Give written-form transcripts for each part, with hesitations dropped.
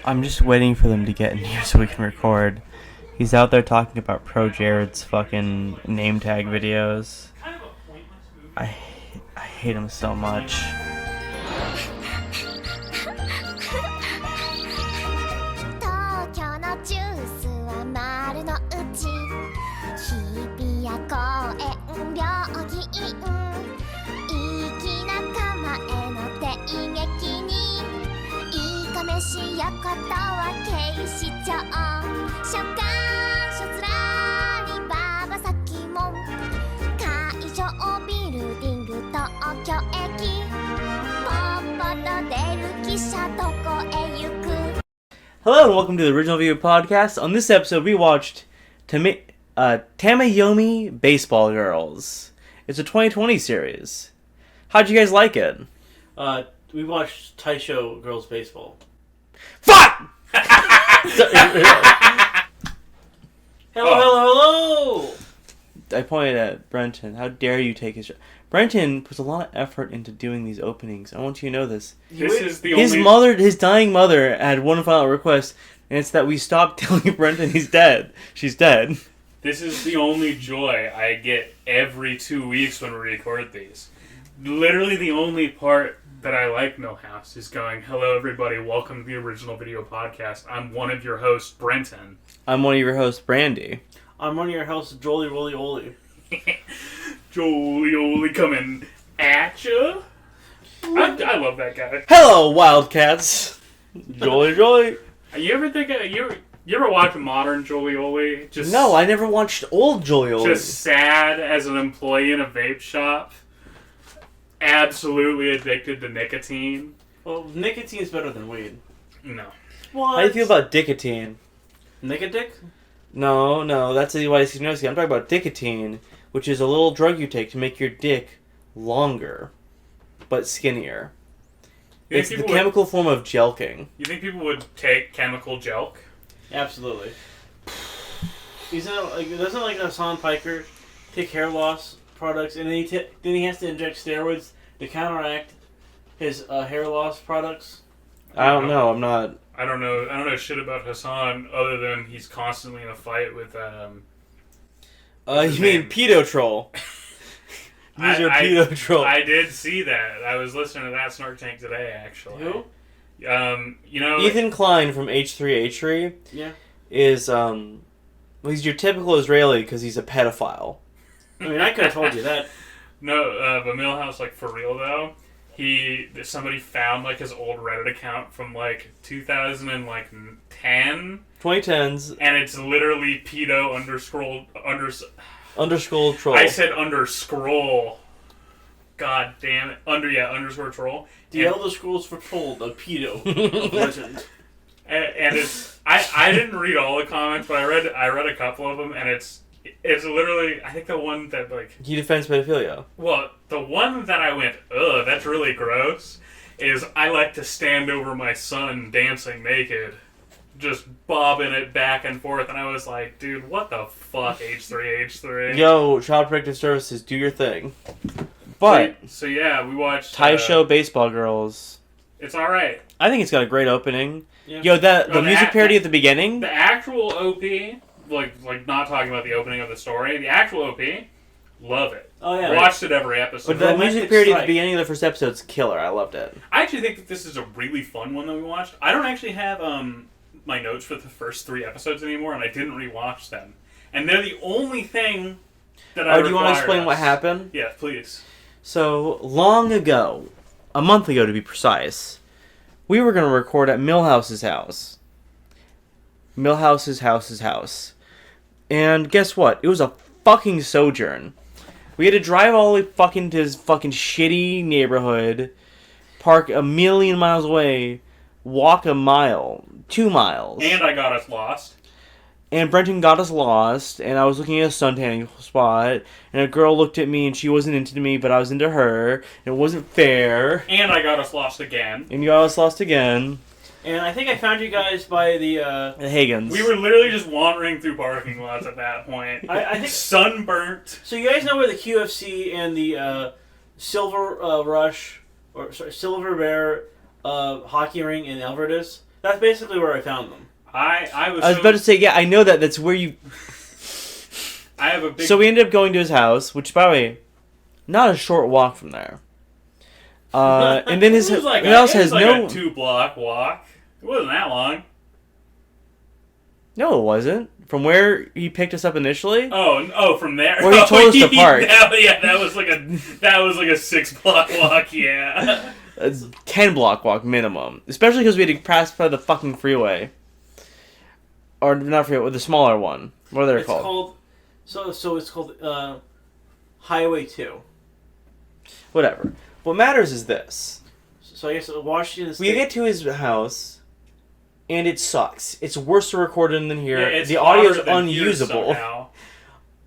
I'm just waiting for them to get in here so we can record. He's out there talking about Pro Jared's fucking name tag videos. I hate him so much. Hello and welcome to the Original View Podcast. On this episode, we watched Tamayomi Baseball Girls. It's a 2020 series. How'd you guys like it? We watched Taisho Girls Baseball. Fuck! Hello! I pointed at Brenton. How dare you take his... Brenton puts a lot of effort into doing these openings. I want you to know this. His dying mother had one final request, and it's that we stop telling Brenton he's dead. She's dead. This is the only joy I get every 2 weeks when we record these. Literally the only part that I like Milhouse is going, hello everybody, welcome to the Original Video Podcast. I'm one of your hosts, Brenton. I'm one of your hosts, Brandy. I'm one of your hosts, Jolie Roly Oly. Jolie Oly coming at ya. I love that guy. Hello, Wildcats. Jolie. You ever think you ever watch modern Jolie Oly? No, I never watched old Jolie Oly. Just sad as an employee in a vape shop. Absolutely addicted to nicotine. Well, nicotine is better than weed. No. What? How do you feel about Dicotine? Nicodic? No, that's the YC Noisy. I'm talking about Dicotine, which is a little drug you take to make your dick longer, but skinnier. It's the chemical form of jelking. You think people would take chemical jelk? Absolutely. Doesn't like Hassan Piker take hair loss products, and then he has to inject steroids to counteract his hair loss products? I don't know. I'm not. I don't know shit about Hassan other than he's constantly in a fight with you mean pedo troll? He's your pedo troll. I did see that. I was listening to that Snark Tank today, actually. Who? Ethan Klein from H3H3. Yeah. Is he's your typical Israeli because he's a pedophile. I mean, I could have told you that. No, but Milhouse, like, for real, though, somebody found, like, his old Reddit account from, like, 2010. 2010s. And it's literally pedo underscore troll. I said underscroll. God damn it. Underscore troll. The Elder Scrolls Foretold, the pedo legend. And it's... I didn't read all the comments, but I read a couple of them, and it's literally, I think the one that, like... He defends pedophilia. Well, the one that I went, ugh, that's really gross, is I like to stand over my son dancing naked, just bobbing it back and forth, and I was like, dude, what the fuck, H3H3? Yo, Child Protective Services, do your thing. But... So yeah, we watched... Taisho Baseball Girls. It's alright. I think it's got a great opening. Yeah. Yo, the music parody at the beginning... The actual OP... Like not talking about the opening of the story. The actual OP, love it. Oh yeah, watched it every episode. But the music parody at the beginning of the first episode's killer. I loved it. I actually think that this is a really fun one that we watched. I don't actually have my notes for the first 3 episodes anymore, and I didn't rewatch them. And they're the only thing that I. Do you want to explain what happened? Yeah, please. So long ago, a month ago to be precise, we were going to record at Milhouse's house. Milhouse's house. And guess what? It was a fucking sojourn. We had to drive all the way fucking to his fucking shitty neighborhood, park a million miles away, walk a mile, 2 miles. And I got us lost. And Brenton got us lost, and I was looking at a suntanning spot, and a girl looked at me, and she wasn't into me, but I was into her, and it wasn't fair. And I got us lost again. And you got us lost again. And I think I found you guys by the Hagens. We were literally just wandering through parking lots at that point. I think sunburnt. So you guys know where the QFC and the Silver Bear hockey ring in Everett is? That's basically where I found them. I was I was about to say, yeah, I know that. That's where you... I have a big... So we ended up going to his house, which, by the way, not a short walk from there. And then his It was like house it was has like no... a 2-block walk. It wasn't that long. No, it wasn't. From where he picked us up initially? Oh, from there. Where he told us to park. That was like a 6-block walk. Yeah. A 10-block walk minimum. Especially because we had to pass by the fucking freeway. Or not freeway, the smaller one. What are they It's called? So it's called Highway 2. Whatever. What matters is this. So I guess Washington State... We get to his house, and it sucks. It's worse to record in than here. Yeah, it's the audio's hotter than here unusable. somehow.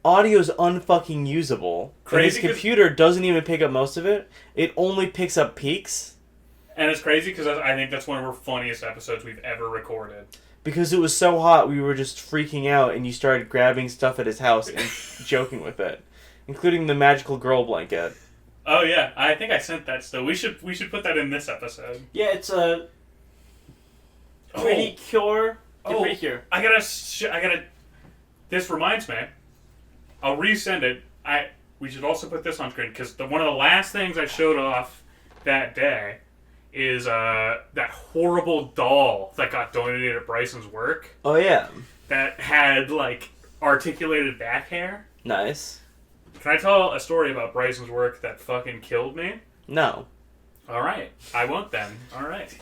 Audio's unfucking usable. Crazy And 'cause- his computer doesn't even pick up most of it. It only picks up peaks. And it's crazy because I think that's one of our funniest episodes we've ever recorded. Because it was so hot, we were just freaking out, and you started grabbing stuff at his house and joking with it. Including the magical girl blanket. Oh yeah, I think I sent that still. We should put that in this episode. Yeah, it's a pretty cure. Pretty cure. I gotta. This reminds me. I'll resend it. We should also put this on screen because one of the last things I showed off that day is that horrible doll that got donated at Bryson's work Oh, yeah. that had like articulated back hair. Nice. Can I tell a story about Bryson's work that fucking killed me? No. All right, I won't then. All right.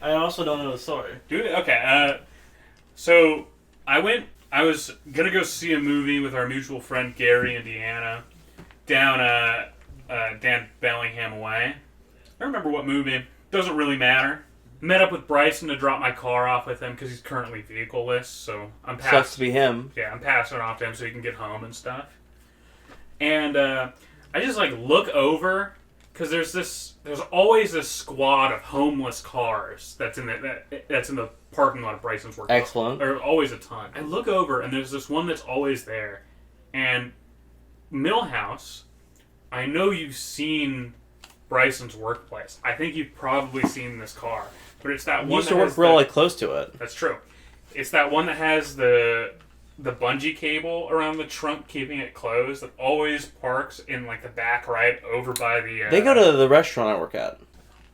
I also don't know the story. Dude, okay. So I was gonna go see a movie with our mutual friend Gary and Deanna down Dan Bellingham way. I don't remember what movie. Doesn't really matter. Met up with Bryson to drop my car off with him because he's currently vehicleless. So I'm Sucks to be him. Yeah, I'm passing it off to him so he can get home and stuff. And I just like look over because there's always this squad of homeless cars that's in the parking lot of Bryson's work. Excellent. There's always a ton. I look over and there's this one that's always there, and Milhouse. I know you've seen Bryson's workplace. I think you've probably seen this car, but it's that You one used that to work has really close to it. That's true. It's that one that has the bungee cable around the trunk keeping it closed that always parks in like the back right over by the They go to the restaurant I work at.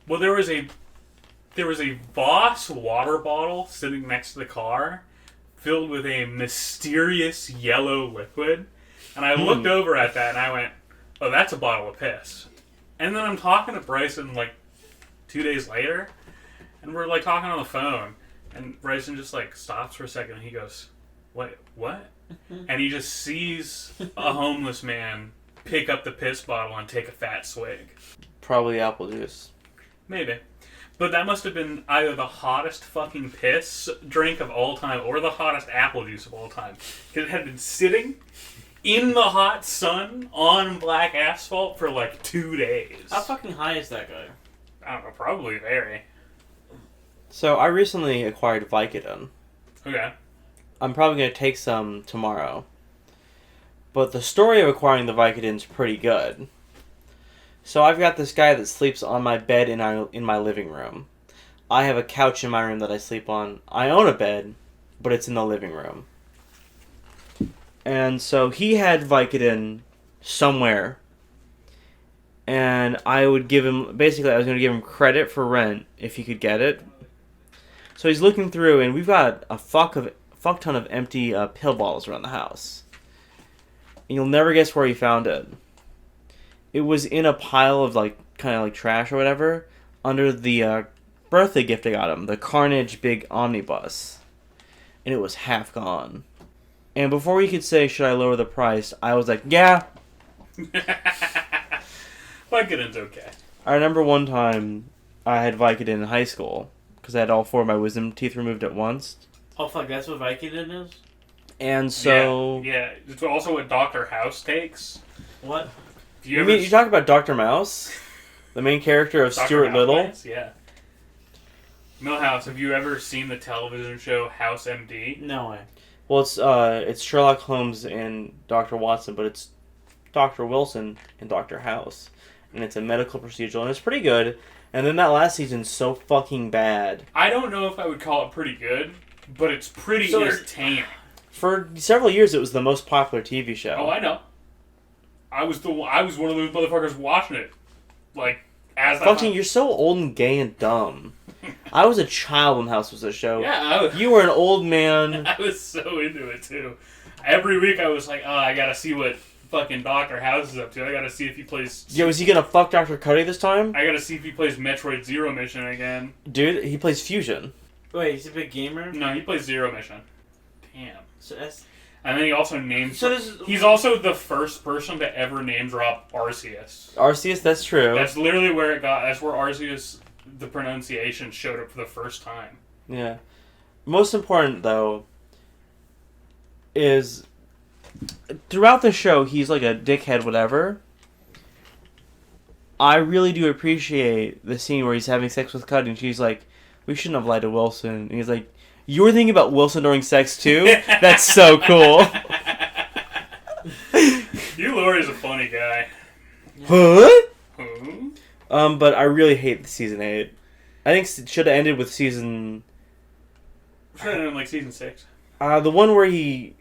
Well, there was a Voss water bottle sitting next to the car filled with a mysterious yellow liquid, and I looked over at that and I went, oh, that's a bottle of piss. And then I'm talking to Bryson like 2 days later, and we're like talking on the phone, and Bryson just like stops for a second and he goes, wait, what? And he just sees a homeless man pick up the piss bottle and take a fat swig. Probably apple juice. Maybe. But that must have been either the hottest fucking piss drink of all time or the hottest apple juice of all time. Because it had been sitting in the hot sun on black asphalt for like 2 days. How fucking high is that guy? I don't know, probably very. So I recently acquired Vicodin. Okay. I'm probably going to take some tomorrow. But the story of acquiring the Vicodin is pretty good. So I've got this guy that sleeps on my bed in my living room. I have a couch in my room that I sleep on. I own a bed, but it's in the living room. And so he had Vicodin somewhere. And I would give him... Basically, I was going to give him credit for rent if he could get it. So he's looking through, and we've got a fuck ton of empty pill bottles around the house. And you'll never guess where he found it. It was in a pile of kind of trash or whatever under the birthday gift I got him, the Carnage big omnibus. And it was half gone. And before he could say, should I lower the price, I was like, yeah. Vicodin's okay. I remember one time I had Vicodin in high school because I had all 4 of my wisdom teeth removed at once. Oh fuck, that's what Vicodin is? And so... Yeah, it's also what Dr. House takes. What? You talk about Dr. Mouse? The main character of Dr. Stuart Little? House? Yeah. Milhouse, have you ever seen the television show House MD? No way. Well, it's Sherlock Holmes and Dr. Watson, but it's Dr. Wilson and Dr. House. And it's a medical procedural, and it's pretty good. And then that last season's so fucking bad. I don't know if I would call it pretty good, but it's pretty entertaining. For several years, it was the most popular TV show. Oh, I know. I was one of those motherfuckers watching it, like as fucking. You're so old and gay and dumb. I was a child when House was a show. Yeah, you were an old man. I was so into it too. Every week I was like, oh, I gotta see what fucking Dr. House is up to. I gotta see if he plays. Yeah, was he gonna fuck Dr. Cuddy this time? I gotta see if he plays Metroid Zero Mission again. Dude, he plays Fusion. Wait, he's a big gamer? No, he plays Zero Mission. Damn. So that's... And then he also names... So this is... He's also the first person to ever name drop Arceus. Arceus, that's true. That's literally where it got... That's where Arceus, the pronunciation, showed up for the first time. Yeah. Most important, though, is... Throughout the show, he's like a dickhead, whatever. I really do appreciate the scene where he's having sex with Cuddy, and she's like, we shouldn't have lied to Wilson. And he's like, you were thinking about Wilson during sex, too? That's so cool. Hugh Laurie's a funny guy. Huh? Huh? But I really hate the season 8. I think it should have ended with season... Should have ended like season 6. The one where he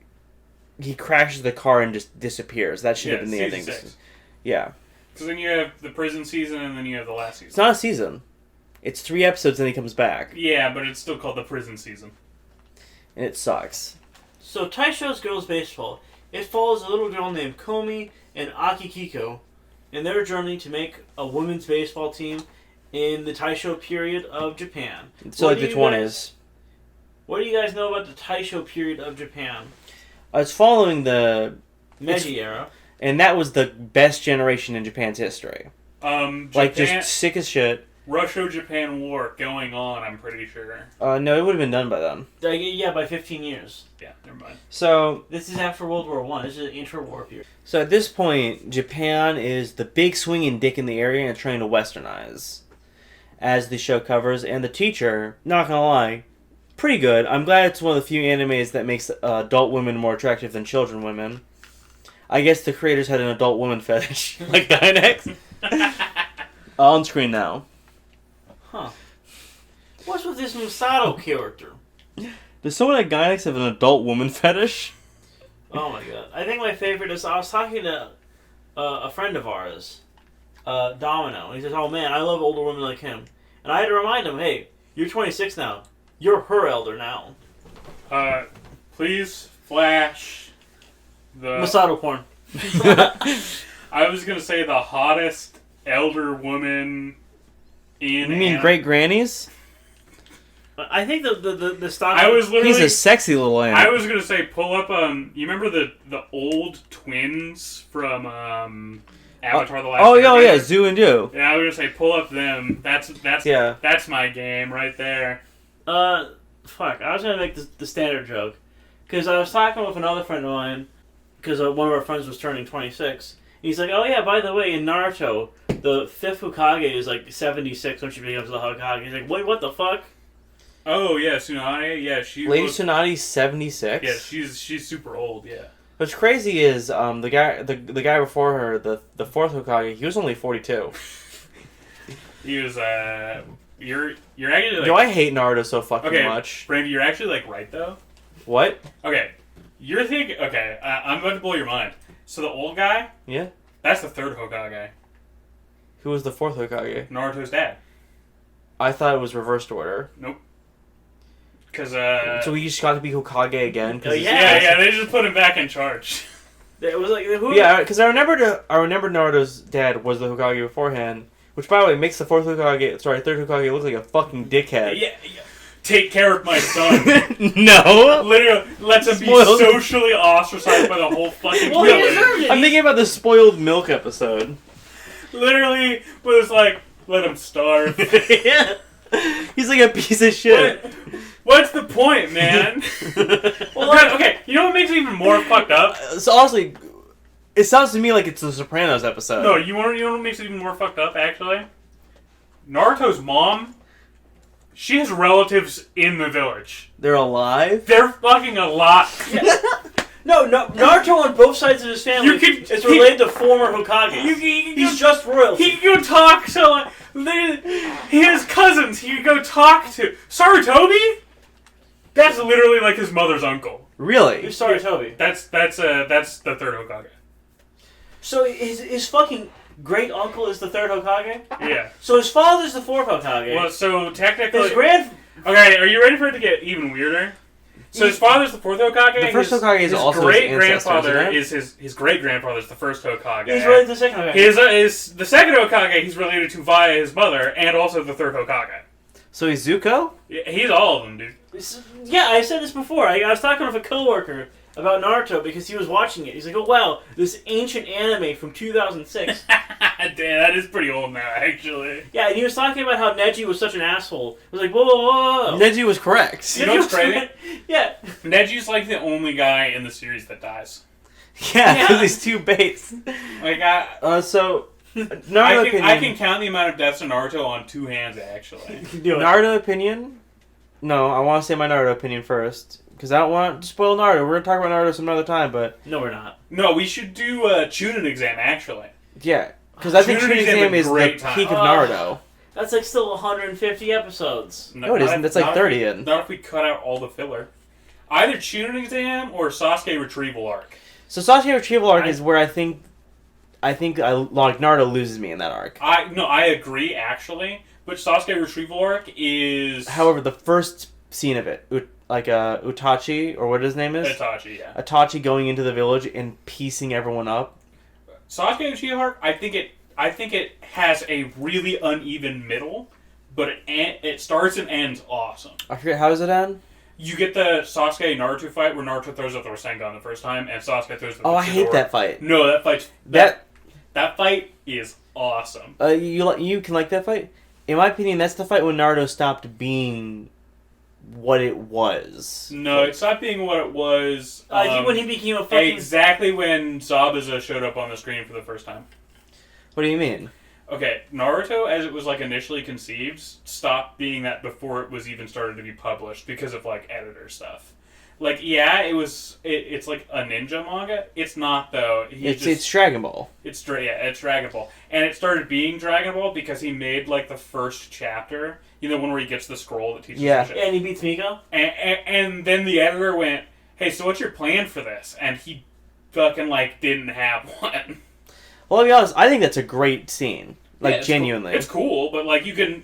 crashes the car and just disappears. That should have been the season ending. 6. Yeah. Because then you have the prison season and then you have the last season. It's not a season. It's 3 episodes and he comes back. Yeah, but it's still called the prison season. And it sucks. So Taisho's Girls Baseball. It follows a little girl named Komi and Akihiko in their journey to make a women's baseball team in the Taisho period of Japan. So like the 20s. What do you guys know about the Taisho period of Japan? It's following the Meiji era. And that was the best generation in Japan's history. Like, Japan, just sick as shit. Russia-Japan war going on, I'm pretty sure. No, it would have been done by then. Yeah, by 15 years. Yeah, never mind. So... This is after World War I. This is an inter-war period. So at this point, Japan is the big swinging dick in the area and trying to westernize. As the show covers. And the teacher, not gonna lie, pretty good. I'm glad it's one of the few animes that makes adult women more attractive than children women. I guess the creators had an adult woman fetish. Like Dynex. On screen now. Huh. What's with this Masato character? Does someone at Gynex have an adult woman fetish? Oh my god. I think my favorite is, I was talking to a friend of ours, Domino, and he says, oh man, I love older women like him. And I had to remind him, hey, you're 26 now. You're her elder now. Please flash the... Masato porn. I was going to say the hottest elder woman in... You mean great grannies? I think the stock... I was literally... He's a sexy little ant. I was going to say, pull up, you remember the old twins from, Avatar The Last Oh, yeah, Zoo and Do. Yeah, I was going to say, pull up them. That's my game right there. Fuck, I was going to make the standard joke. Because I was talking with another friend of mine, because one of our friends was turning 26. He's like, oh yeah, by the way, in Naruto, the 5th Hokage is like 76 when she becomes the Hokage. He's like, wait, what the fuck? Oh yeah, Tsunade. Yeah, she. Lady Tsunade's 76. Yeah, she's super old. Yeah. What's crazy is the guy before her, the 4th Hokage, he was only 42. He was you're actually like. Do I hate Naruto so fucking much? Brandy, you're actually like right though. What? Okay, you're thinking. Okay, I'm about to blow your mind. So the old guy. Yeah. That's the 3rd Hokage. Who was the 4th Hokage? Naruto's dad. I thought it was reversed order. Nope. Because So he just got to be Hokage again. Yeah, they just put him back in charge. It was like who? Yeah, because I remember Naruto's dad was the Hokage beforehand, which by the way makes the 3rd Hokage look like a fucking dickhead. Yeah. Take care of my son. No. Literally, lets him be socially ostracized by the whole fucking village. I'm thinking about the spoiled milk episode. Literally was like, let him starve. Yeah. He's like a piece of shit. What's the point, man? Okay, you know what makes it even more fucked up? So honestly, it sounds to me like it's the Sopranos episode. No, you know what makes it even more fucked up, actually? Naruto's mom, she has relatives in the village. They're alive? They're fucking alive. No, Naruto on both sides of his family is related to former Hokage. He's just royalty. He can go talk to his cousins. He can go talk to Sarutobi. That's literally like his mother's uncle. Really? Who's Sarutobi? That's the third Hokage. So his fucking great uncle is the third Hokage? Yeah. So his father's the fourth Hokage. Well, so technically, his grand. Okay, are you ready for it to get even weirder? So his father's the fourth Hokage. The first Hokage is also great his grandfather ancestors, is his great grandfather's the first Hokage. He's related to the second Hokage. His the second Hokage he's related to via his mother, and also the third Hokage. So he's Zuko? Yeah, he's all of them, dude. Yeah, I said this before. I was talking with a coworker about Naruto because he was watching it. He's like, "Oh wow, this ancient anime from 2006." Damn, that is pretty old now, actually. Yeah, and he was talking about how Neji was such an asshole. I was like, "Whoa, whoa, whoa, whoa!" Neji was correct. You know what's crazy? Yeah. Neji's like the only guy in the series that dies. Yeah, because he's too base. Like so Naruto I can count the amount of deaths in Naruto on two hands, actually. Naruto opinion? No, I want to say my Naruto opinion first. Because I don't want to spoil Naruto. We're going to talk about Naruto some other time, but... No, we're not. No, we should do a Chunin exam, actually. Yeah, because I think Chunin exam is the peak of Naruto. That's like still 150 episodes. No, it isn't. That's like 30 in. Not if we cut out all the filler. Either Chunin exam or Sasuke retrieval arc. So Sasuke retrieval arc is where I think Naruto loses me in that arc. I agree, actually. But Sasuke retrieval arc is... However, the first scene of it, Utachi, or what his name is? Itachi, yeah. Itachi going into the village and piecing everyone up. Sasuke retrieval arc, I think it has a really uneven middle, but it starts and ends awesome. I forget, how does it end? You get the Sasuke-Naruto fight where Naruto throws out the Rasengan the first time, and Sasuke throws the Oh, I hate that fight. No, that fight's... That fight is awesome. You can like that fight? In my opinion, that's the fight when Naruto stopped being what it was. No, it stopped being what it was. When he became a fucking... Exactly when Zabuza showed up on the screen for the first time. What do you mean? Okay, Naruto, as it was like initially conceived, stopped being that before it was even started to be published because of like editor stuff. Like, yeah, it's like a ninja manga. It's not, though. It's Dragon Ball. It's Dragon Ball. And it started being Dragon Ball because he made, like, the first chapter. You know, one where he gets the scroll that teaches him shit. And he beats Miko? And then the editor went, hey, so what's your plan for this? And he fucking, like, didn't have one. Well, to be honest, I think that's a great scene. Like, yeah, genuinely. Cool. It's cool, but, like, you can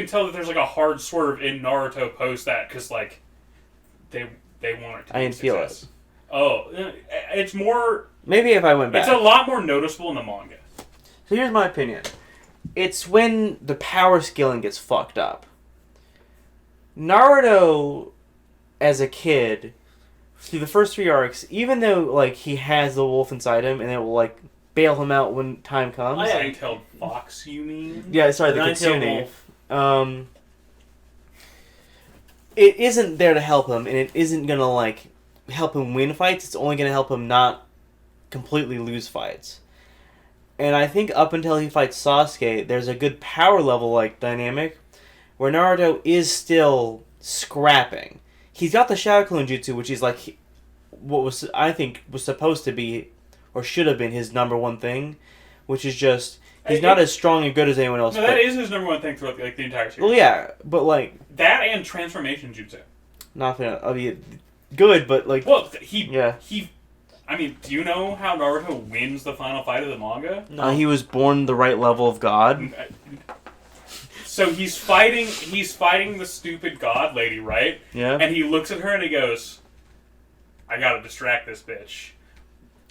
tell that there's, like, a hard swerve in Naruto post that, because, like, they want it to be I didn't feel it. Oh, it's more... Maybe if I went back. It's a lot more noticeable in the manga. So here's my opinion. It's when the power scaling gets fucked up. Naruto, as a kid, through the first 3 arcs, even though like he has the wolf inside him and it will like bail him out when time comes. Oh, yeah. Nine-tailed fox, you mean? Yeah, sorry, the Kitsune. It isn't there to help him, and it isn't gonna like help him win fights. It's only gonna help him not completely lose fights. And I think up until he fights Sasuke, there's a good power level like dynamic where Naruto is still scrapping. He's got the Shadow Clone Jutsu, which is like what was I think was supposed to be or should have been his number one thing, which is just he's not as strong and good as anyone else. No, that is his number one thing throughout like the entire series. Well, yeah, but like that and transformation jutsu. Nothing. I mean, good, but like. Well, Yeah. I mean, do you know how Naruto wins the final fight of the manga? No. He was born the right level of God. So he's fighting the stupid god lady, right? Yeah. And he looks at her and he goes, "I gotta distract this bitch.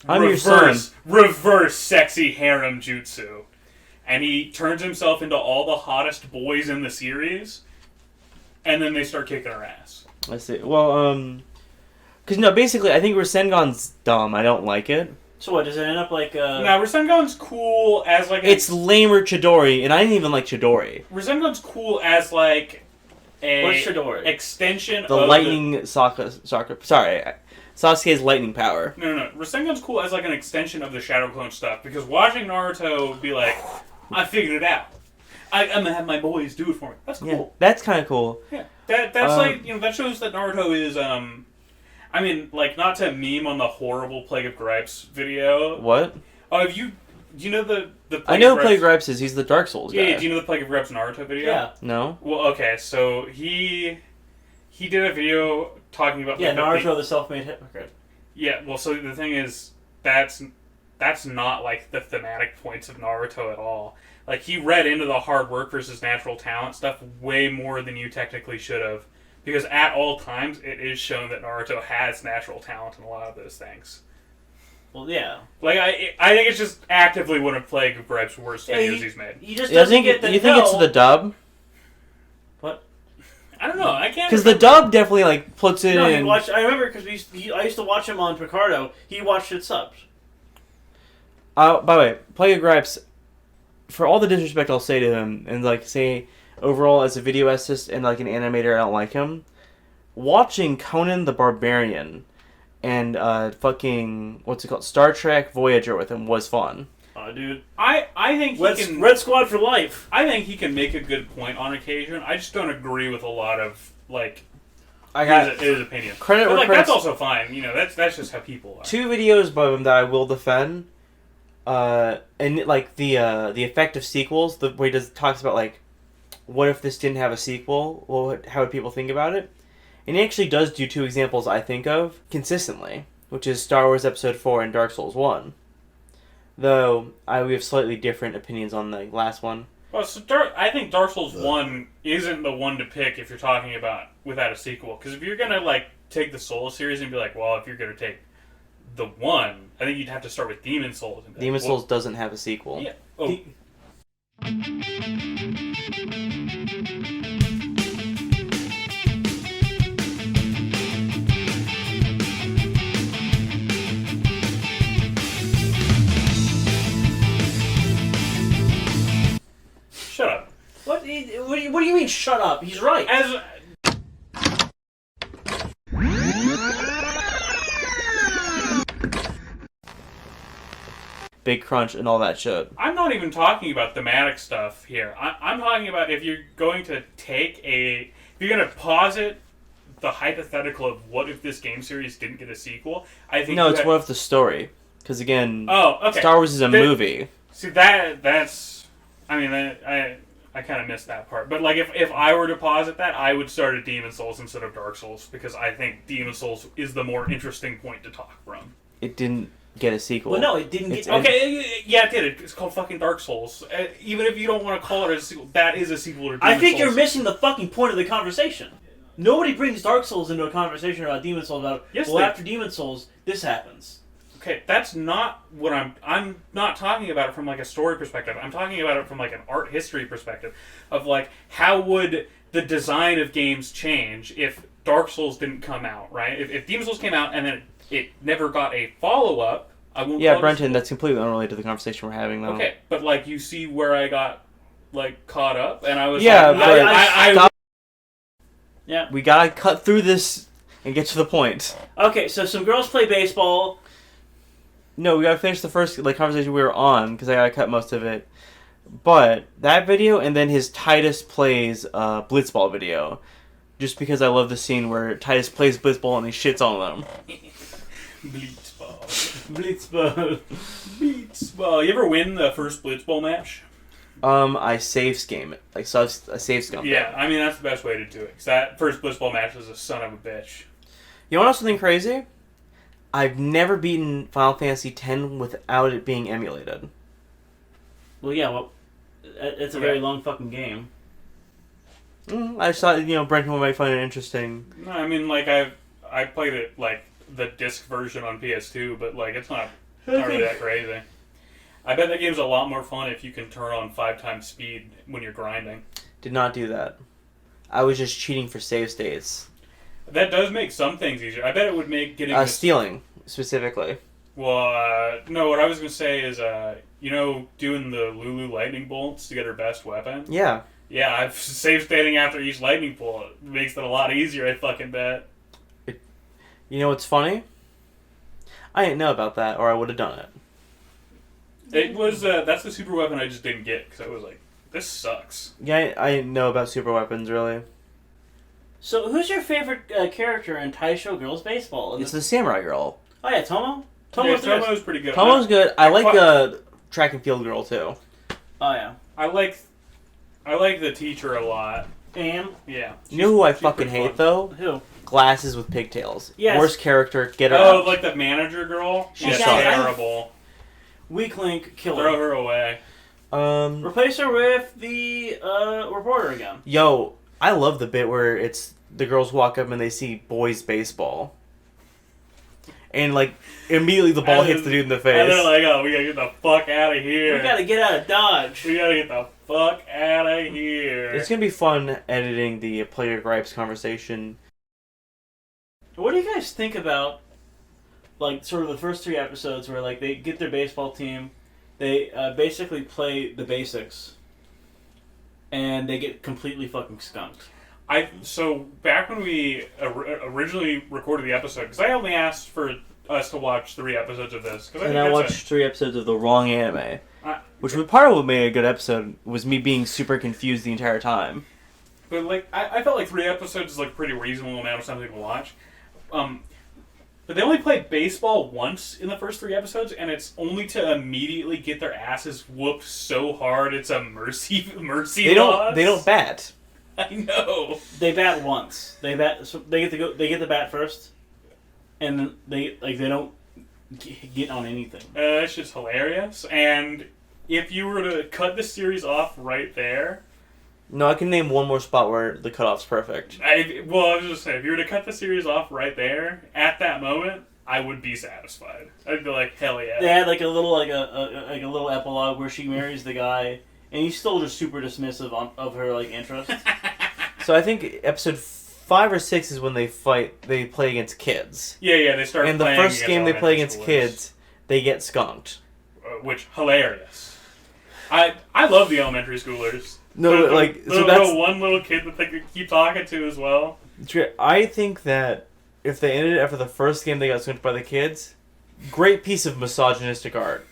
I'm your son. Reverse sexy harem jutsu." And he turns himself into all the hottest boys in the series, and then they start kicking her ass. I see. Well, because no, basically, I think Rasengan's dumb. I don't like it. So what, does it end up like Now, Rasengan's cool as like It's lamer Chidori, and I didn't even like Chidori. Rasengan's cool as like a What's Chidori? extension The of lightning Sasuke's lightning power. No. Rasengan's cool as like an extension of the Shadow Clone stuff, because watching Naruto be like, I figured it out. I'm gonna have my boys do it for me. That's cool. Yeah, that's kind of cool. Yeah, that's like, you know, that shows that Naruto is I mean, like, not to meme on the horrible Plague of Gripes video. What? Oh, do you know the Plague I know of who Plague Gripes is. He's the Dark Souls guy. Yeah, do you know the Plague of Gripes Naruto video? Yeah. No? Well, okay, so he did a video talking about... Yeah, like, Naruto, the self-made hypocrite. Yeah, well, so the thing is, that's not, like, the thematic points of Naruto at all. Like, he read into the hard work versus natural talent stuff way more than you technically should have. Because at all times, it is shown that Naruto has natural talent in a lot of those things. Well, yeah. Like, I think it's just actively one of Plague of Gripes' worst videos he's made. He just Yeah, doesn't get the you think it's the dub? What? I don't know, I can't Because the dub definitely, like, puts it No, in... I remember because I used to watch him on Picardo. He watched it subbed. By the way, Plague of Gripes, for all the disrespect I'll say to him, and, like, say, overall, as a video assist and, like, an animator, I don't like him, watching Conan the Barbarian and, what's it called, Star Trek Voyager with him was fun. Oh, dude. I think he can... Red Squad for life. I think he can make a good point on occasion. I just don't agree with a lot of, like... I got his opinion. credit But, where like, credit's- that's also fine. You know, that's just how people are. 2 videos by him that I will defend. And like the effect of sequels, the way he talks about like, what if this didn't have a sequel? Well, how would people think about it? And he actually does do 2 examples I think of consistently, which is Star Wars Episode 4 and Dark Souls 1. Though we have slightly different opinions on the last one. Well, so I think Dark Souls 1 isn't the one to pick if you're talking about without a sequel. Because if you're going to, like, take the Souls series and be like, well, if you're going to take the 1, I think you'd have to start with Demon Souls. And Demon Souls doesn't have a sequel. Yeah. Oh. Shut up. What do you mean, shut up? He's right. As Big Crunch and all that shit. I'm not even talking about thematic stuff here. I'm talking about if you're going to if you're going to posit the hypothetical of what if this game series didn't get a sequel, I think... No, it's what if the story. Because again, Oh, okay. Star Wars is a movie. See, that's... I mean, I kind of missed that part. But, like, if I were to posit that, I would start at Demon Souls instead of Dark Souls, because I think Demon Souls is the more interesting point to talk from. It didn't get a sequel. Well, no, it didn't get... Okay, yeah, it did. It's called fucking Dark Souls. Even if you don't want to call it a sequel, that is a sequel to Demon Souls. I think you're missing the fucking point of the conversation. Nobody brings Dark Souls into a conversation about Demon Souls about, Yes, well, they- after Demon Souls, this happens. Okay, that's not what I'm not talking about it from, like, a story perspective. I'm talking about it from, like, an art history perspective of, like, how would the design of games change if Dark Souls didn't come out, right? If Demon Souls came out and then it never got a follow-up, I won't Yeah, call it Brenton, that's completely unrelated to the conversation we're having, though. Okay, but, like, you see where I got, like, caught up, and I was Yeah, like... but I Yeah. we gotta cut through this and get to the point. Okay, so some girls play baseball. No, we gotta finish the first conversation we were on, because I gotta cut most of it. But that video, and then his Titus plays Blitzball video. Just because I love the scene where Titus plays Blitzball and he shits on them. Blitzball. Blitzball. Blitzball. You ever win the first Blitzball match? I save scam it. Like, so I save scum. Yeah, I mean, that's the best way to do it. Because that first Blitzball match was a son of a bitch. You want to know something crazy? I've never beaten Final Fantasy X without it being emulated. Well, yeah, well, it's a very long fucking game. I just thought, Brenton might find it interesting. No, I mean, like, I played it, like, the disc version on PS2, but, like, it's not really that crazy. I bet that game's a lot more fun if you can turn on 5 times speed when you're grinding. Did not do that. I was just cheating for save states. That does make some things easier. I bet it would make getting... Stealing, specifically. Well, no, what I was going to say is, doing the Lulu lightning bolts to get her best weapon? Yeah. Yeah, I've save stating after each lightning bolt. It makes it a lot easier, I fucking bet. You know what's funny? I didn't know about that, or I would have done it. It was, that's the super weapon I just didn't get, because I was like, this sucks. Yeah, I didn't know about super weapons, really. So, who's your favorite character in Taisho Girls Baseball? It's the samurai girl. Oh yeah, Tomo. Yeah, Tomo's the best. Tomo's pretty good. Tomo's good. I like the track and field girl too. Oh yeah. I like the teacher a lot. And Yeah. You know who I she's fucking pretty hate fun. though? who? Glasses with pigtails. Yes. Worst character. Get her Oh, out. like the manager girl? She's Yeah, terrible. Weak link killer. Throw her away. Replace her with the reporter again. Yo, I love the bit where it's the girls walk up and they see boys baseball. And like immediately the ball hits the dude in the face. And they're like, oh, we gotta get the fuck out of here. We gotta get out of Dodge. We gotta get the fuck out of here. It's gonna be fun editing the player gripes conversation. What do you guys think about, like, sort of the first 3 episodes where, like, they get their baseball team, they basically play the basics, and they get completely fucking skunked? So back when we originally recorded the episode, because I only asked for us to watch 3 episodes of this. And I watched 3 episodes of the wrong anime. Which was part of what made a good episode, was me being super confused the entire time. But like, I felt like 3 episodes is like a pretty reasonable amount of something to watch. But they only play baseball once in the first 3 episodes, and it's only to immediately get their asses whooped so hard it's a mercy loss. They don't bat. I know. They bat once. They get the bat first, and then they don't get on anything. It's just hilarious. And if you were to cut the series off right there, No, I can name one more spot where the cutoff's perfect. I was just saying, if you were to cut the series off right there at that moment, I would be satisfied. I'd be like, hell yeah. They had like a little a little epilogue where she marries the guy, and he's still just super dismissive of her like interest. So I think episode 5 or 6 is when they fight. They play against kids. Yeah, they start. And the playing first game they play against elementary kids, they get skunked. schoolers, which hilarious. I love the elementary schoolers. No, the, like the, so the that's. one little kid that they could keep talking to as well. I think that if they ended it after the first game they got skunked by the kids, great piece of misogynistic art.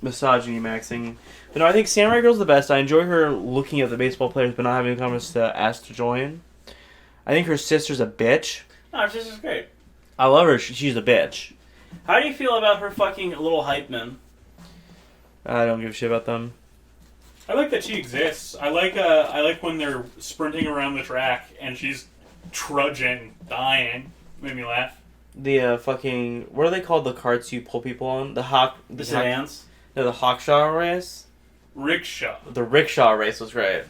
Misogyny maxing. But no, I think Samurai Girl's the best. I enjoy her looking at the baseball players but not having the confidence to ask to join. I think her sister's a bitch. No, her sister's great. I love her. She's a bitch. How do you feel about her fucking little hype men? I don't give a shit about them. I like that she exists. I like when they're sprinting around the track and she's trudging, dying. Made me laugh. The fucking... What are they called? The carts you pull people on? The sedans? No, the Hawkshaw race? Rickshaw. The rickshaw race was great.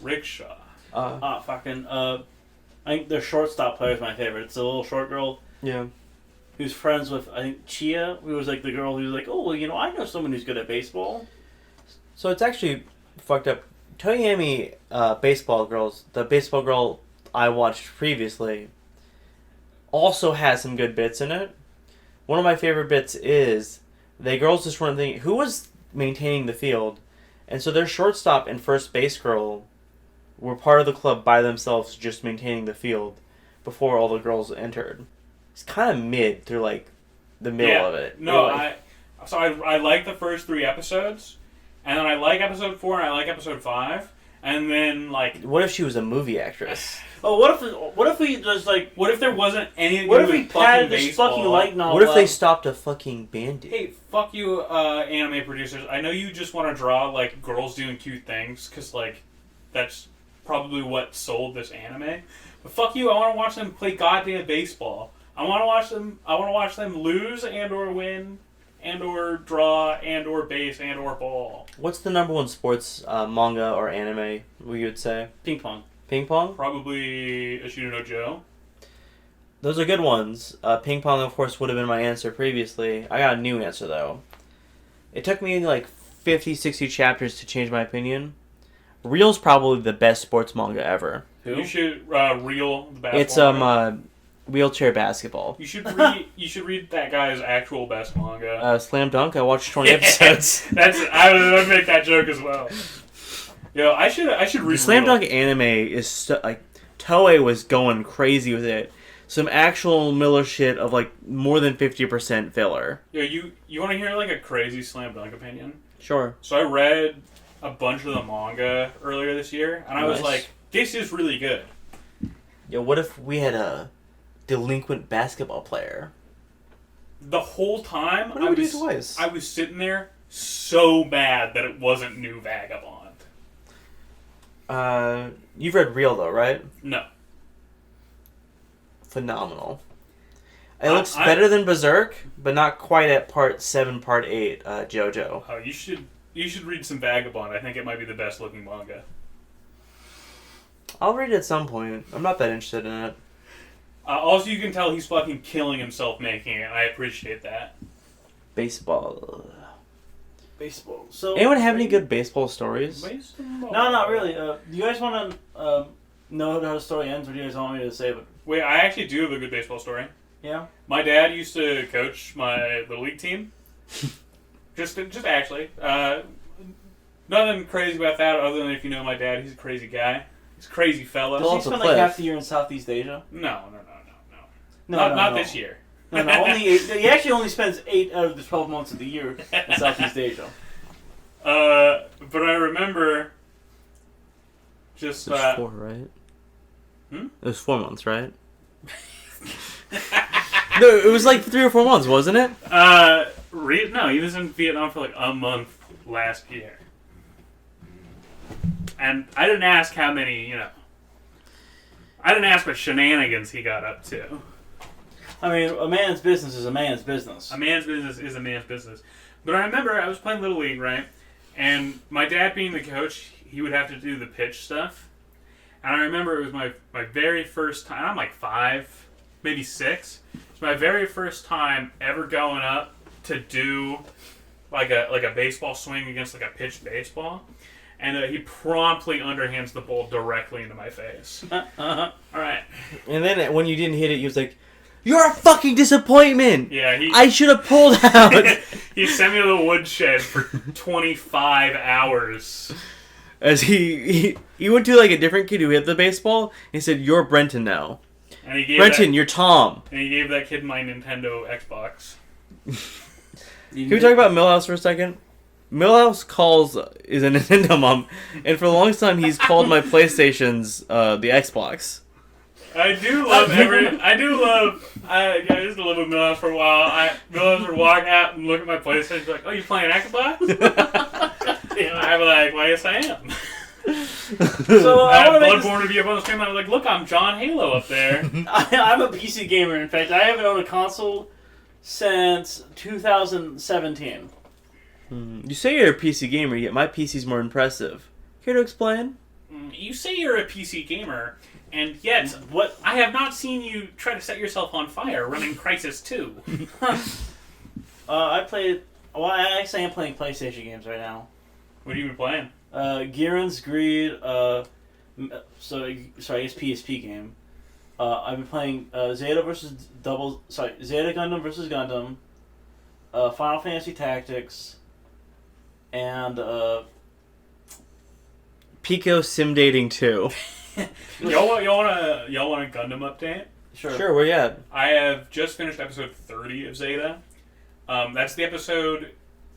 Rickshaw. I think their shortstop player is my favorite. It's a little short girl Yeah. who's friends with, I think, Chia, who was like the girl who's like, oh, well, I know someone who's good at baseball. So it's actually fucked up. Toyami baseball girls, the baseball girl I watched previously, also has some good bits in it. One of my favorite bits is the girls just weren't thinking, who was maintaining the field? And so their shortstop and first base girl were part of the club by themselves just maintaining the field before all the girls entered. It's kind of mid through like the middle of it. No, Like, I like the first 3 episodes, and then I like episode 4 and I like episode 5, and then like what if she was a movie actress? Oh, what if we just like... what if there wasn't anything What to if do we with fucking padded this baseball? fucking light novel What if they up? stopped a fucking bandit? Hey, fuck you, anime producers. I know you just want to draw, like, girls doing cute things, because, like, that's probably what sold this anime. But fuck you, I want to watch them play goddamn baseball. I want to watch them lose and or win and or draw and or base and or ball. What's the number one sports manga or anime, we would say? Ping pong. Ping pong? Probably Ashita no Joe. Those are good ones. Ping pong, of course, would have been my answer previously. I got a new answer, though. It took me like 50, 60 chapters to change my opinion. Real's probably the best sports manga ever. Who? You should Reel the basketball. It's wheelchair basketball. You should read that guy's actual best manga. Slam Dunk. I watched 20 episodes. I would make that joke as well. Yo, I should read The Slam Reel. Dunk anime is like Toei was going crazy with it. Some actual Miller shit of like more than 50% filler. Yo, you want to hear like a crazy Slam Dunk opinion? Sure. So I read a bunch of the manga earlier this year, and I was Nice. like, This is really good. Yo, what if we had a delinquent basketball player? The whole time, What do we do twice? I was sitting there so mad that it wasn't New Vagabond. You've read Real though, right? No. Phenomenal. It looks better than Berserk, but not quite at part 7, part 8, JoJo. Oh, you should read some Vagabond. I think it might be the best looking manga. I'll read it at some point. I'm not that interested in it. Also, you can tell he's fucking killing himself making it. I appreciate that. Baseball. So Anyone have any good baseball stories? No, not really. Do you guys want to know how the story ends, or do you guys want me to save it? Wait, I actually do have a good baseball story. Yeah. My dad used to coach my little league team. just actually. Nothing crazy about that, other than if you know my dad, he's a crazy guy. He's a crazy fella. Well, Does he spend like half the year in Southeast Asia? No. No, This year. No, only 8. He actually only spends 8 out of the 12 months of the year in Southeast Asia. But I remember just It was 4, right? Hmm? It was 4 months, right? No, it was like 3 or 4 months, wasn't it? No, he was in Vietnam for like a month last year. And I didn't ask how many, I didn't ask what shenanigans he got up to. I mean, a man's business is a man's business. A man's business is a man's business. But I remember I was playing Little League, right? And my dad being the coach, he would have to do the pitch stuff. And I remember it was my very first time. I'm like 5, maybe 6. It's my very first time ever going up to do like a baseball swing against like a pitched baseball. And he promptly underhands the ball directly into my face. All right. And then when you didn't hit it, he was like, "You're a fucking disappointment! Yeah, I should have pulled out!" He sent me to the woodshed for 25 hours. As he went to like a different kid who hit the baseball, and he said, "You're Brenton now. And he gave Brenton, you're Tom." And he gave that kid my Nintendo Xbox. Can we talk about Milhouse for a second? Milhouse is a Nintendo mom, and for the longest time he's called my PlayStation's the Xbox. I used to live with Milhouse for a while. Milhouse would walk out and look at my PlayStation and be like, "Oh, you playing Xbox?" I'd be like, "Well, yes, I am." So Bloodborne would be up on the screen. I was like, "Look, I'm John Halo up there." I'm a PC gamer. In fact, I haven't owned a console since 2017. You say you're a PC gamer, yet my PC's more impressive. Care to explain? You say you're a PC gamer, and yet What? I have not seen you try to set yourself on fire running Crysis 2. I played. Well, I actually am playing PlayStation games right now. What have you been playing? Gihren's Greed. Sorry, it's PSP game. I've been playing Zeta Gundam versus Gundam. Final Fantasy Tactics. And Pico Sim Dating 2. Y'all want a Gundam update? Sure, where you at? I have just finished episode 30 of Zeta. That's the episode.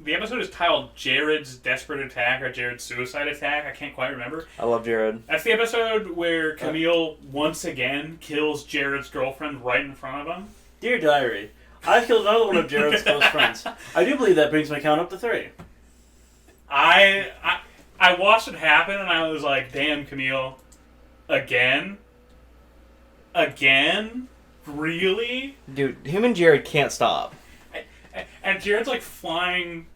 The episode is titled Jared's Desperate Attack or Jared's Suicide Attack. I can't quite remember. I love Jared. That's the episode where Camille once again kills Jared's girlfriend right in front of him. Dear Diary, I killed another one of Jared's close friends. I do believe that brings my count up to 3. I watched it happen and I was like, "Damn, Camille, again? Really?" Dude, him and Jared can't stop. And Jared's like flying.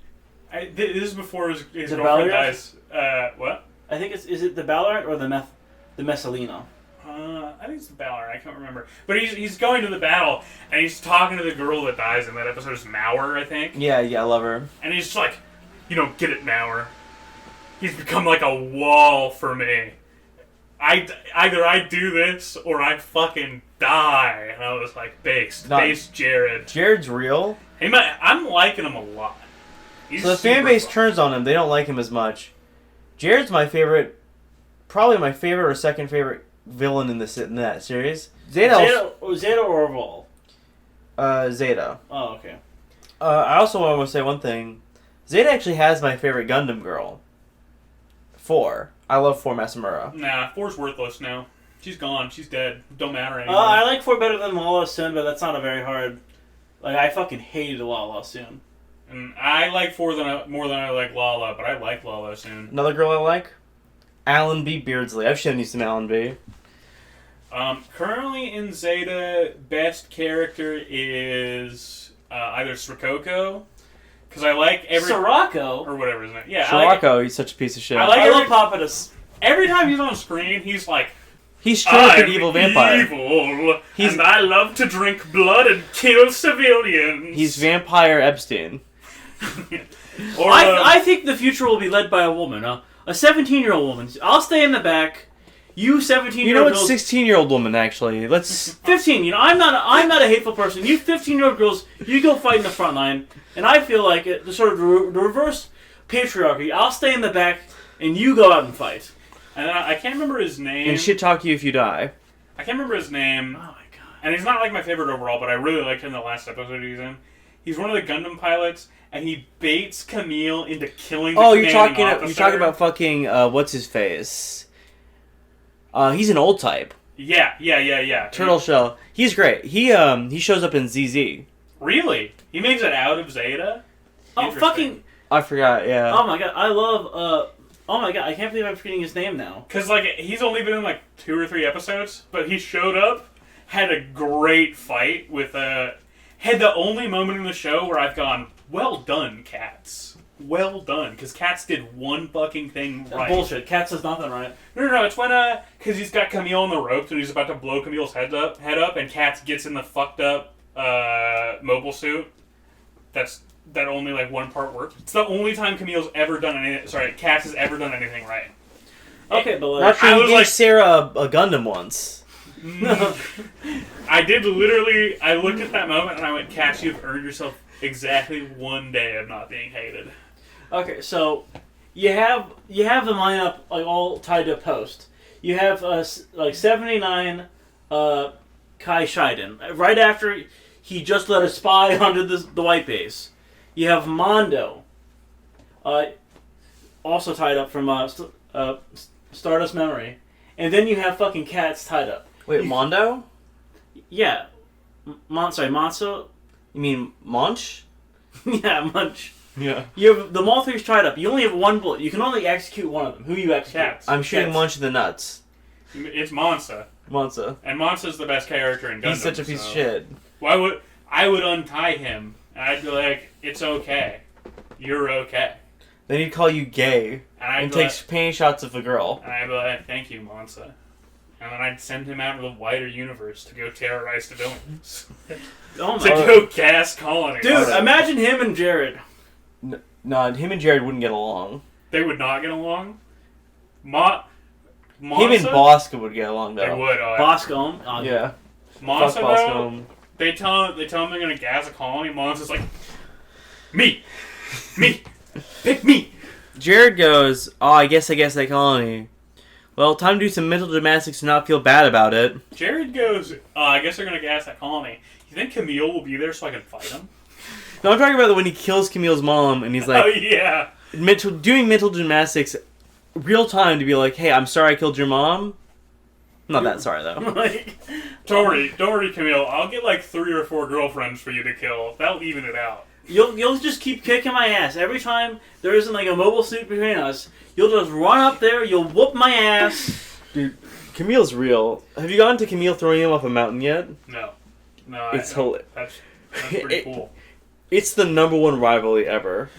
This is before his The girlfriend Ballarat? dies. What? I think is it the Ballarat or the Messalina? I think it's the Ballarat. I can't remember. But he's going to the battle and he's talking to the girl that dies in that episode. Is Mauer, I think. Yeah, I love her. And he's just like, "You don't get it, Mauer. He's become like a wall for me. Either I do this or I fucking die." And I was like, based Jared. Jared's real. I'm liking him a lot. He's So the fan super base fun. turns on him. They don't like him as much. Jared's my favorite, probably my favorite or second favorite villain in that series. Zeta or Vol? Zeta. Oh, okay. I also want to say one thing. Zeta actually has my favorite Gundam girl. 4. I love 4 Masamura. Nah, 4's worthless now. She's gone. She's dead. Don't matter anymore. I like 4 better than Lala Soon, but that's not a very hard... Like, I fucking hated Lala Soon. And I like 4 more than I like Lala, but I like Lala Soon. Another girl I like? Alan B. Beardsley. I've shown you some Alan B. Currently in Zeta, best character is either Srokoko, because I like Sirocco? or whatever his name. Yeah, Shirako, he's such a piece of shit. I love Papadus. Every time he's on screen, he's like, He's straight up an I'm evil vampire. Evil, and I love to drink blood and kill civilians. He's Vampire Epstein. Or, I think the future will be led by a woman, a 17-year-old woman. I'll stay in the back. You 17-year-old You know what? girls... 16-year-old woman, actually. Let's... 15, I'm not a hateful person. You 15-year-old girls, you go fight in the front line. And I feel like the sort of the reverse patriarchy. I'll stay in the back, and you go out and fight. And I can't remember his name. And shit talk you if you die. I can't remember his name. Oh my god. And he's not like my favorite overall, but I really liked him in the last episode he's in. He's one of the Gundam pilots, and he baits Camille into killing the you're talking about fucking, what's his face? He's an old type. Yeah. Turtle Shell. He's great. He shows up in ZZ. Really? He makes it out of Zeta? Oh, fucking... I forgot, yeah. Oh my god, I love, oh my god, I can't believe I'm forgetting his name now. Because, like, he's only been in, like, 2 or 3 episodes, but he showed up, had a great fight with, had the only moment in the show where I've gone, well done, Cats. Well done. Because Cats did one fucking thing right. Bullshit, Cats does nothing right. No, it's when, because he's got Camille on the ropes and he's about to blow Camille's head up, and Cats gets in the fucked up, mobile suit. That only, like, one part works. It's the only time Camille's ever done anything, Cats has ever done anything right. Okay, but like... Actually, he gave Sarah a Gundam once. I did literally, I looked at that moment and I went, Cats, you've earned yourself exactly one day of not being hated. Okay, so you have the lineup like all tied to a post. You have like 79 Kai Shiden. Right after he just let a spy onto the white base. You have Mondo. Also tied up from Stardust Memory. And then you have fucking Cats tied up. Wait, Mondo? Yeah. Monso? You mean Munch? Yeah, Munch. Yeah. You have the Malthu's tied up. You only have one bullet. You can only execute one of them. Who you execute? Cats. I'm shooting Cats. Munch in the nuts. It's Mansa. Mansa. And Mansa's the best character in Gundam. He's such a piece of shit. I would untie him, and I'd be like, it's okay. You're okay. Then he'd call you gay and take pain shots of a girl. And I'd be like, thank you, Mansa. And then I'd send him out into the wider universe to go terrorize civilians. Oh to go gas colonies. Dude, imagine him and Jared. No, him and Jared wouldn't get along. They would not get along? Him and Bosco would get along, though. They would. Bosco. Yeah. Mansa, though, they tell him they're going to gas a colony. Mansa's like, me, pick me. Jared goes, I guess that colony. Well, time to do some mental gymnastics to not feel bad about it. Jared goes, I guess they're going to gas that colony. You think Camille will be there so I can fight him? No, I'm talking about when he kills Camille's mom and he's like, oh, yeah. doing mental gymnastics real time to be like, hey, I'm sorry I killed your mom. I'm not that sorry, though. Don't worry, Camille. I'll get like 3 or 4 girlfriends for you to kill. That'll even it out. You'll just keep kicking my ass. Every time there isn't like a mobile suit between us, you'll just run up there, you'll whoop my ass. Dude, Camille's real. Have you gotten to Camille throwing him off a mountain yet? No. It's hilarious. That's pretty cool. It's the #1 rivalry ever.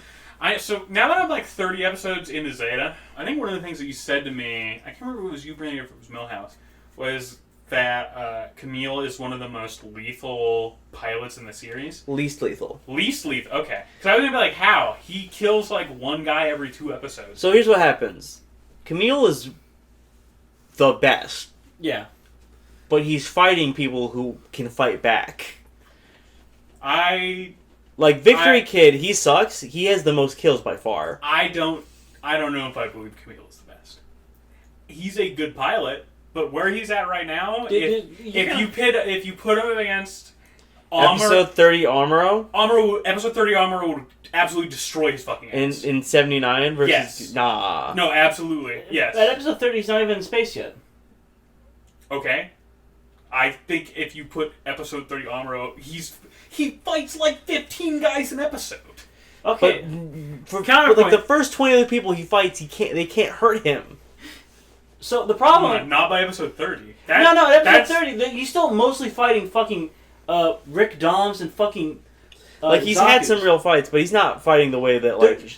So now that I'm like 30 episodes into Zeta, I think one of the things that you said to me, I can't remember if it was you, Brandon, or if it was Milhouse, was that Camille is one of the most lethal pilots in the series. Least lethal. Least lethal, okay. Because I was going to be like, how? He kills like one guy every 2 episodes. So here's what happens. Camille is the best. Yeah. But he's fighting people who can fight back. Like Victory Kid, he sucks. He has the most kills by far. I don't know if I believe Camille is the best. He's a good pilot, but where he's at right now, if you put him against Episode 30 Amuro? Episode 30 Amuro would absolutely destroy his fucking ass. In 79 versus... Yes. Nah. No, absolutely. Yes. That episode 30 is not even in space yet. Okay. I think if you put episode 30 Amuro, he fights like 15 guys an episode. Okay. For counterpoint, like the first 20 other people he fights, they can't hurt him. So the problem... Not by episode 30. No, episode 30, he's still mostly fighting fucking Rick Doms and fucking... like, he's had some real fights, but he's not fighting the way that, like,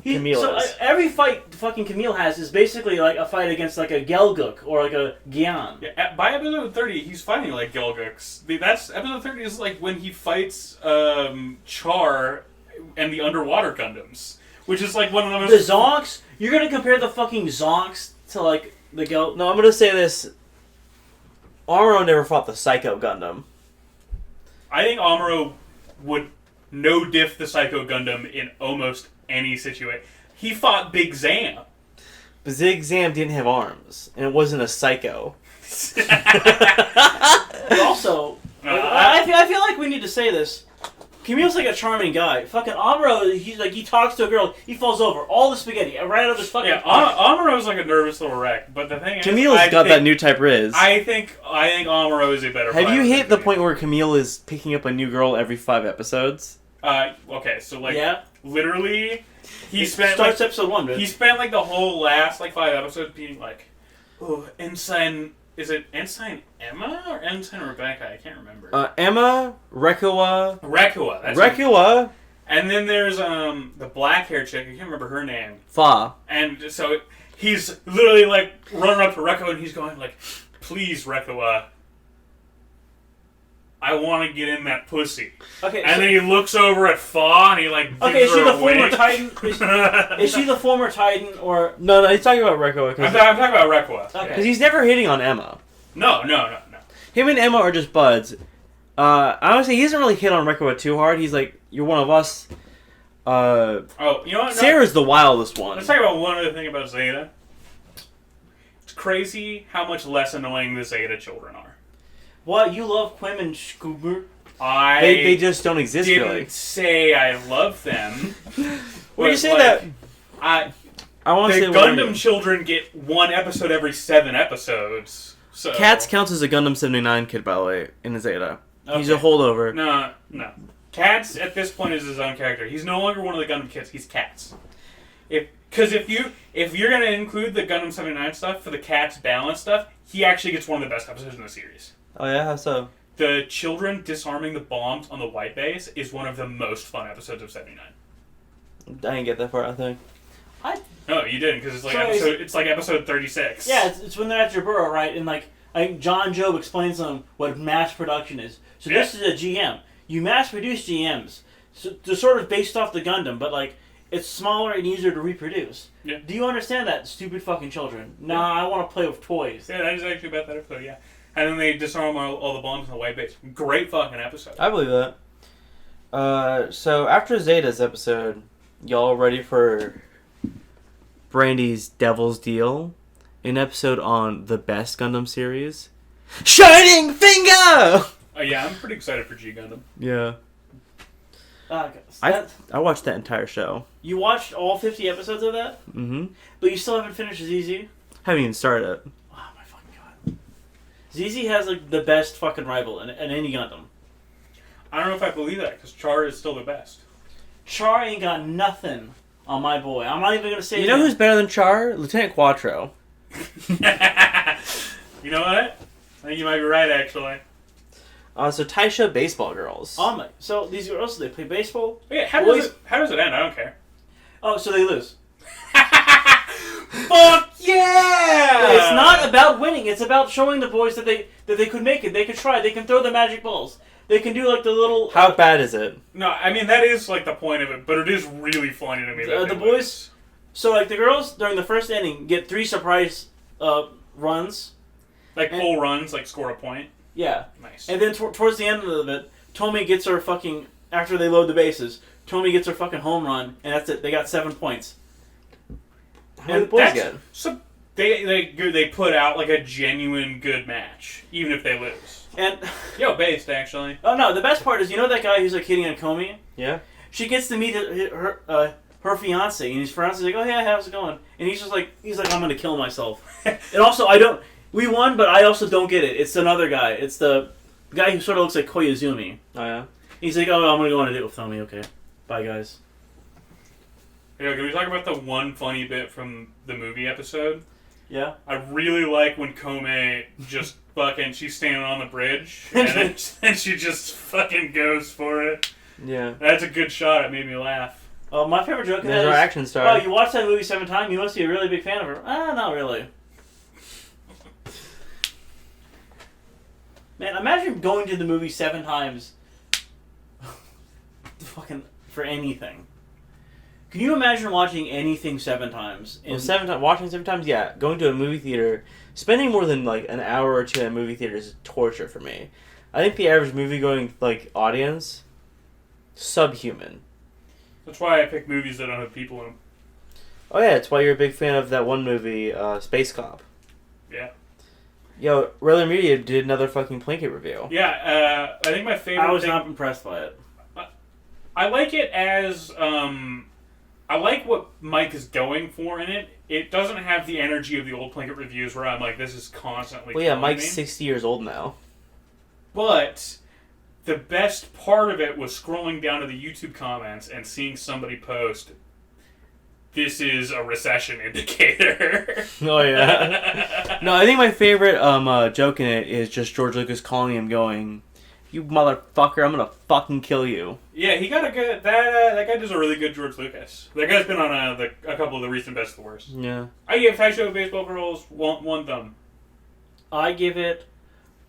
Camille is. Every fight fucking Camille has is basically like a fight against like a Gelguk or like a Gyan. Yeah, by episode 30, he's fighting like Gelguks. That's episode 30 is like when he fights Char and the underwater Gundams, which is like one of the most... The Zonks? You're gonna compare the fucking Zonks to like the Gel... No, I'm gonna say this. Amuro never fought the Psycho Gundam. I think Amuro would no-diff the Psycho Gundam in almost any situation. He fought Big Zam. But Zig Zam didn't have arms, and it wasn't a Psycho. But also, I feel like we need to say this. Camille's like a charming guy. Fucking Amuro, he talks to a girl, he falls over. All the spaghetti right out of his fucking... Yeah, Amuro's like a nervous little wreck, but the thing Camille's is... got that new type Riz. I think Amuro is a better Have you fighter hit than the point where Camille is picking up a new girl every 5 episodes? Okay, so like... Yeah. Literally, he spent... Starts episode 1, dude. He spent like the whole last like 5 episodes being like, oh, Ensign... Is it Ensign Emma or Ensign Rebecca? I can't remember. Emma, Rekua. Rekua. That's Rekua. And then there's the black hair chick. I can't remember her name. Fa. And so he's literally like running up to Rekua and he's going like, "Please, Rekua, I want to get in that pussy." Okay. And then he looks over at Fa and he like gives okay, is she her the a former wink. Titan? Is she the former Titan or... No, he's talking about Rekua. I'm talking about Rekua. Okay. Because he's never hitting on Emma. No. Him and Emma are just buds. I would say he doesn't really hit on Rekua too hard. He's like, you're one of us. Oh, you know what? No. Sarah's the wildest one. Let's talk about one other thing about Zeta. It's crazy how much less annoying the Zeta children are. What? You love Quim and Scoober? They just don't exist didn't really. say I love them. When you say like, that, I want to the say Gundam children get 1 episode every 7 episodes. So Cats counts as a Gundam 79 kid, by the way, in Zeta. He's a Okay. holdover. No. Cats at this point is his own character. He's no longer one of the Gundam kids. He's Cats. Because if you're gonna include the Gundam 79 stuff for the Cats balance stuff, he actually gets one of the best episodes in the series. Oh yeah, how so? The children disarming the bombs on the White Base is one of the most fun episodes of 79. I didn't get that far, I think. No, you didn't, because it's like episode 36. Yeah, it's when they're at Jaburo, right? And like John Job explains to them what mass production is. So this is a GM. You mass produce GMs. So they're sort of based off the Gundam, but like it's smaller and easier to reproduce. Yeah. Do you understand that, stupid fucking children? Nah, I want to play with toys. Yeah, that is actually about that episode, yeah. And then they disarm all the bombs on the White Base. Great fucking episode. I believe that. So after Zeta's episode, y'all ready for Brandy's Devil's Deal? An episode on the best Gundam series? Shining Finger! Yeah, I'm pretty excited for G Gundam. Yeah. I I watched that entire show. You watched all 50 episodes of that? Mm-hmm. But you still haven't finished ZZ? Haven't even started it. Oh my fucking god. ZZ has like the best fucking rival in any Gundam. I don't know if I believe that, because Char is still the best. Char ain't got nothing on my boy. I'm not even gonna say You know who's better than Char? Lieutenant Quattro. You know what? I think you might be right, actually. So Taisho Baseball Girls. So these girls, they play baseball. Yeah, how does it end? I don't care. Oh, so they lose. Fuck yeah! It's not about winning. It's about showing the boys that they could make it. They could try. They can throw the magic balls. They can do like the little. How bad is it? No, I mean that is like the point of it, but it is really funny to me that the they boys. lose. So like the girls during the first inning get 3 surprise runs. Like full runs, like score a point. Yeah. Nice. And then towards the end of it, Tomy gets her fucking after they load the bases. Tomy gets her fucking home run, and that's it. They got 7 points. How many boys get? So They put out like a genuine good match, even if they lose. And Based actually. oh no, the best part is that guy who's like hitting on Comey. Yeah. She gets to meet her fiance, and his fiance's like, "Oh yeah, how's it going?" And he's like, "I'm gonna kill myself." And also, we won, but I also don't get it. It's another guy. It's the guy who sort of looks like Koizumi. Oh yeah. He's like, "Oh, I'm gonna go on a date with Tommy." Okay, bye guys. Can we talk about the one funny bit from the movie episode? Yeah. I really like when Kome just she's standing on the bridge, and then she just fucking goes for it. Yeah. That's a good shot. It made me laugh. My favorite joke There's our action star. Oh, you watched that movie 7 times? You must be a really big fan of her. Not really. Man, imagine going to the movie 7 times fucking for anything. Can you imagine watching anything 7 times? Watching 7 times, yeah. Going to a movie theater, spending more than like an hour or 2 at a movie theater is torture for me. I think the average movie-going audience, subhuman. That's why I pick movies that don't have people in them. Oh yeah, that's why you're a big fan of that one movie, Space Cop. Yeah. Yo, Railer Media did another fucking Plinkett review. Yeah, I think my favorite I was not impressed by it. I like it as, I like what Mike is going for in it. It doesn't have the energy of the old Plinkett reviews where I'm like, this is constantly Well, yeah, killing Mike's me. 60 years old now. But the best part of it was scrolling down to the YouTube comments and seeing somebody post, this is a recession indicator. Oh, yeah. No, I think my favorite joke in it is just George Lucas calling him going, "You motherfucker, I'm gonna fucking kill you." Yeah, he got a good... That guy does a really good George Lucas. That guy's been on a couple of the recent Best of the Worst. Yeah. I give Taisho Baseball Girls one thumb. I give it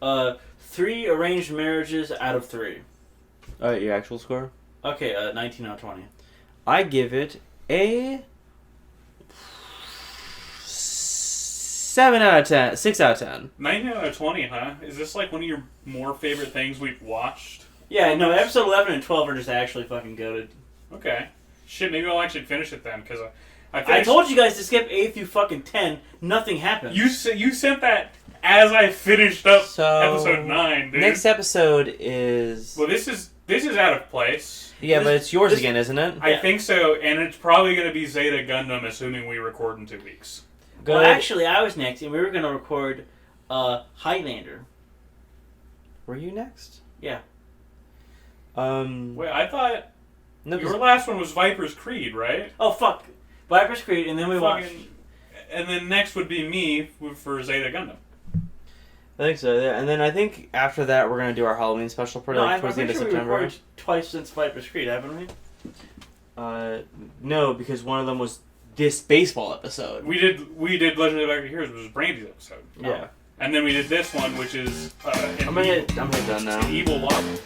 3 arranged marriages out of 3. Alright, your actual score? Okay, 19 out of 20. I give it a 7 out of 10. 6 out of 10. 19 out of 20, huh? Is this like one of your more favorite things we've watched? Yeah, no, episode 11 and 12 are just actually fucking goated. Okay. Shit, maybe I'll actually finish it then, because I told you guys to skip 8 through fucking 10. Nothing happened. You sent that as I finished up So, episode 9, dude. Next episode is... Well, this is out of place. Yeah, but it's yours again, isn't it? I think so, and it's probably going to be Zeta Gundam, assuming we record in 2 weeks. Good. Well, actually, I was next, and we were going to record Highlander. Were you next? Yeah. Wait, I thought No, your last one was Viper's Creed, right? Oh, fuck. Viper's Creed, and then we watched... And then next would be me for Zeta Gundam. I think so, yeah. And then I think after that we're going to do our Halloween special for towards the end of we September. recorded twice since Viper's Creed, haven't we? No, because one of them was this baseball episode. We did Legend of the Back of Heroes, which was Brandy's episode. Yeah. And then we did this one, which is I'm gonna get done now. Evil Love.